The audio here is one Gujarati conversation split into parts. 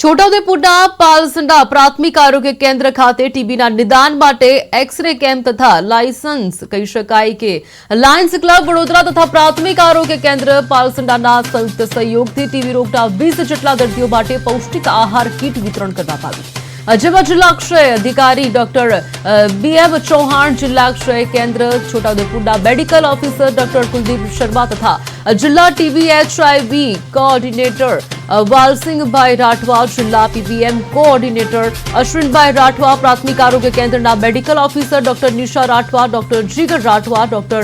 છોટાઉદેપુરના પાલસંડા પ્રાથમિક આરોગ્ય કેન્દ્ર ખાતે ટીબીના નિદાન માટે એક્સ-રે કેમ્પ તથા લાયસન્સ કહી શકાય કે લાયન્સ ક્લબ વડોદરા તથા પ્રાથમિક આરોગ્ય કેન્દ્ર પાલસંડાના સંયુક્ત સહયોગથી ટીબી રોગના 20 જેટલા દર્દીઓ માટે પૌષ્ટિક આહાર કીટ વિતરણ કરવામાં આવ્યું। જેમાં જિલ્લા ક્ષય અધિકારી ડોક્ટર BM ચૌહાણ, જિલ્લા ક્ષય કેન્દ્ર છોટાઉદેપુરના medical officer doctor Kuldeep Sharma તથા જિલ્લા ટીબી HIV કોઓર્ડિનેટર વાલસિંહભાઈ રાઠવા, જિલ્લા PPM કોઓર્ડિનેટર અશ્વિનભાઈ રાઠવા, પ્રાથમિક આરોગ્ય કેન્દ્રના medical officer doctor Nisha Rathwa, doctor Jigar Rathwa, doctor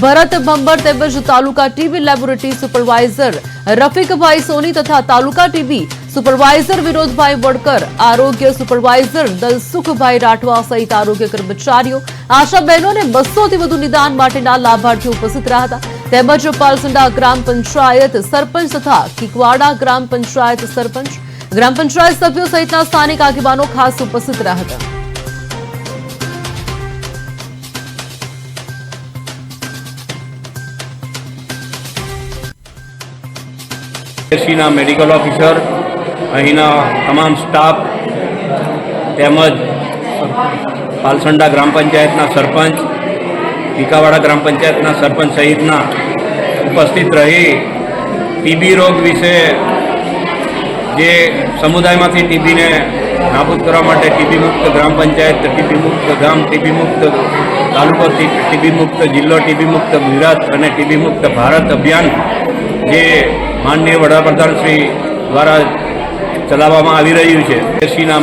Bharat Bhambar તેમજ taluka TB laboratory supervisor Rafiqbhai Soni તથા તાલુકા ટીબી સુપરવાઇઝર વિનોદભાઈ વડકર, આરોગ્ય સુપરવાઇઝર દલસુખભાઈ રાઠવા સહિત આરોગ્ય કર્મચારીઓ, આશા બહેનો અને 200 થી વધુ નિદાન માટેના લાભાર્થીઓ ઉપસ્થિત રહ્યા હતા। તેમજ પાલસંડા ગ્રામ પંચાયત સરપંચ તથા કિકવાડા ગ્રામ પંચાયત સરપંચ, ગ્રામ પંચાયત સભ્યો સહિતના સ્થાનિક આગેવાનો ખાસ ઉપસ્થિત રહ્યા હતા। એસીના મેડિકલ ઓફિસર, અહીંના તમામ સ્ટાફ તેમજ પાલસંડા ગ્રામ પંચાયતના સરપંચ, કિકાવાડા ગ્રામ પંચાયતના સરપંચ સહિતના ઉપસ્થિત રહી ટીબી રોગ વિશે જે સમુદાયમાંથી ટીબીને નાબૂદ કરવા માટે ટીબી મુક્ત ગ્રામ પંચાયત, ટીબી મુક્ત ગામ, ટીબી મુક્ત તાલુકો, ટીબી મુક્ત જિલ્લો, ટીબી મુક્ત ગુજરાત અને ટીબી મુક્ત ભારત અભિયાન જે માનનીય વડાપ્રધાન શ્રી દ્વારા ચલાવવામાં આવી રહ્યું છે। એસીના